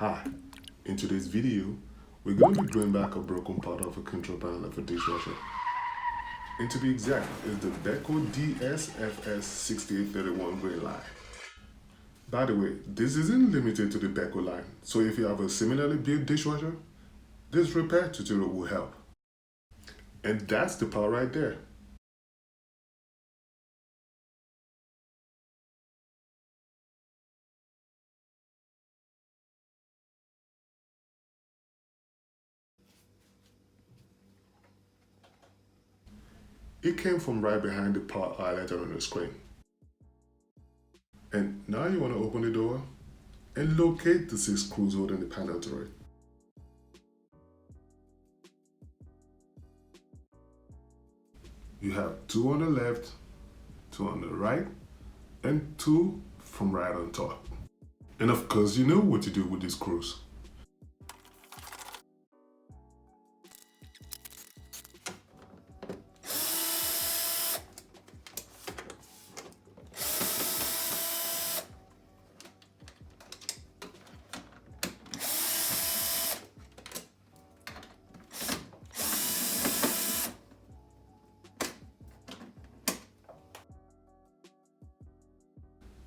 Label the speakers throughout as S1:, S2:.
S1: Hi, in today's video, we're going to be going back a broken part of a control panel of a dishwasher. And to be exact, is the Beko DSFS6831 gray line. By the way, this isn't limited to the Beko line, so if you have a similarly built dishwasher, this repair tutorial will help. And that's the part right there. It came from right behind the part highlighted on the screen. And now you want to open the door and locate the 6 screws holding the panel to it. You have 2 on the left, 2 on the right, and 2 from right on top. And of course, you know what to do with these screws.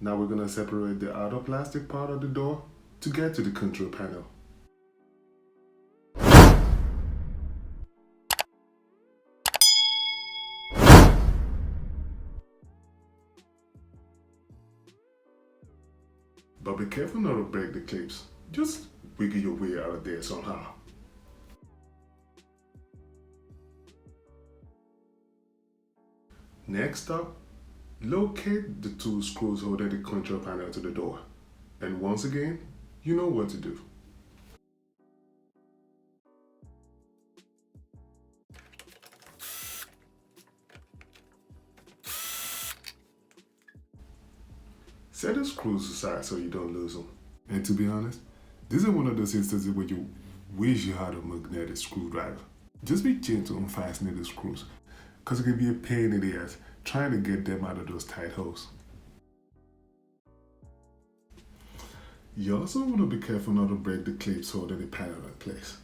S1: Now we're going to separate the outer plastic part of the door to get to the control panel. But be careful not to break the clips. Just wiggle your way out of there somehow. Next up, locate the 2 screws holding the control panel to the door. And once again, you know what to do. Set the screws aside so you don't lose them. And to be honest, this is one of those instances where you wish you had a magnetic screwdriver. Just be gentle on fastening the screws, because it can be a pain in the ass trying to get them out of those tight holes. You also want to be careful not to break the clips holding the panel in place.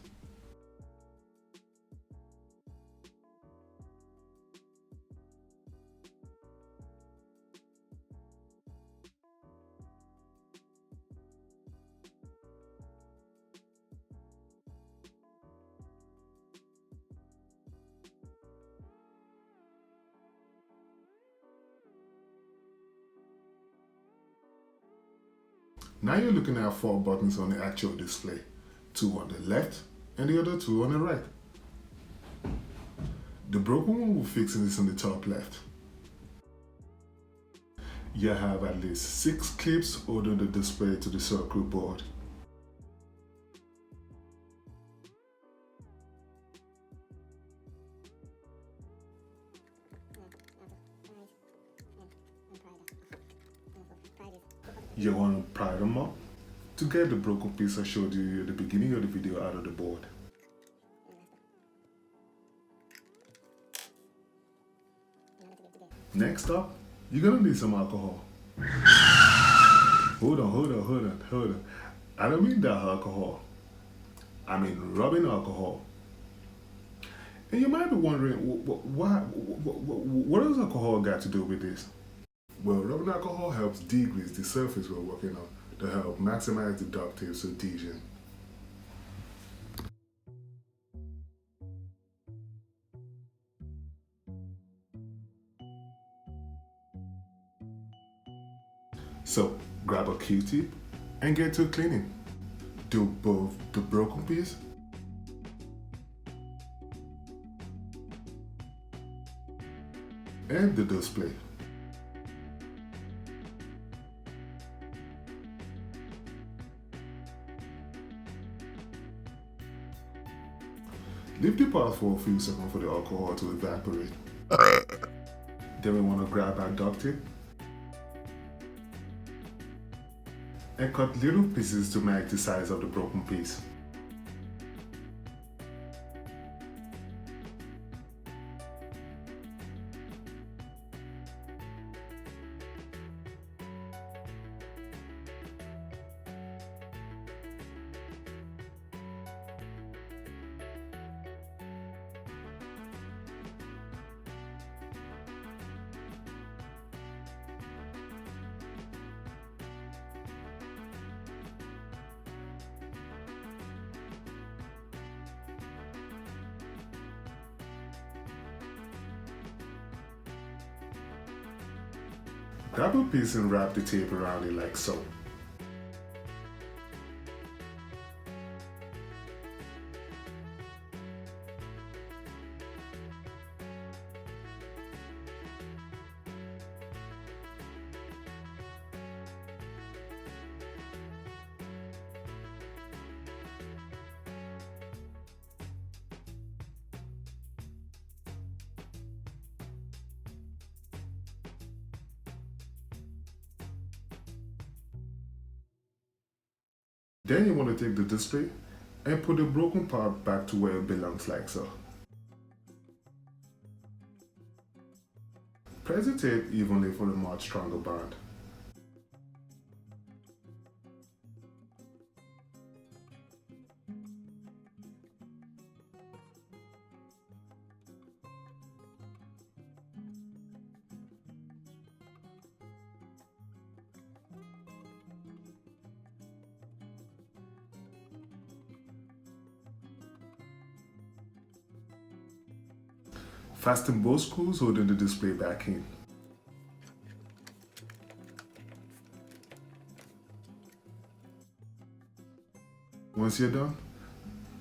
S1: Now you're looking at 4 buttons on the actual display, 2 on the left and the other 2 on the right. The broken one we're fixing is on the top left. You have at least 6 clips holding the display to the circuit board. You want to pry them up to get the broken piece I showed you at the beginning of the video out of the board. Next up, you're gonna need some alcohol. Hold on. I don't mean that alcohol. I mean rubbing alcohol. And you might be wondering, what does alcohol got to do with this? Well, rubbing alcohol helps degrease the surface we're working on to help maximize the ductile adhesion. So, grab a Q-tip and get to cleaning. Do both the broken piece and the display. Leave the part for a few seconds for the alcohol to evaporate. Then we want to grab our duct tape and cut little pieces to match the size of the broken piece. Grab a piece and wrap the tape around it like so. Then you want to take the display and put the broken part back to where it belongs like so. Press the tape evenly for a much stronger bond. Fasten both screws holding the display back in. Once you're done,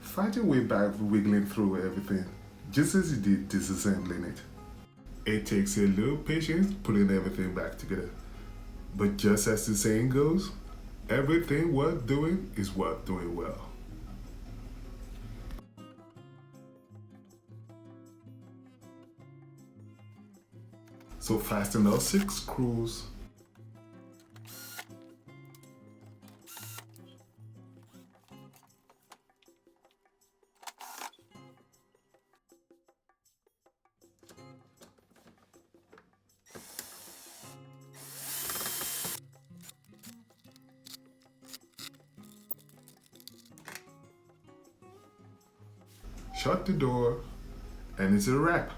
S1: find your way back wiggling through everything, just as you did disassembling it. It takes a little patience putting everything back together. But just as the saying goes, everything worth doing is worth doing well. So fasten all 6 screws. Shut the door, and it's a wrap.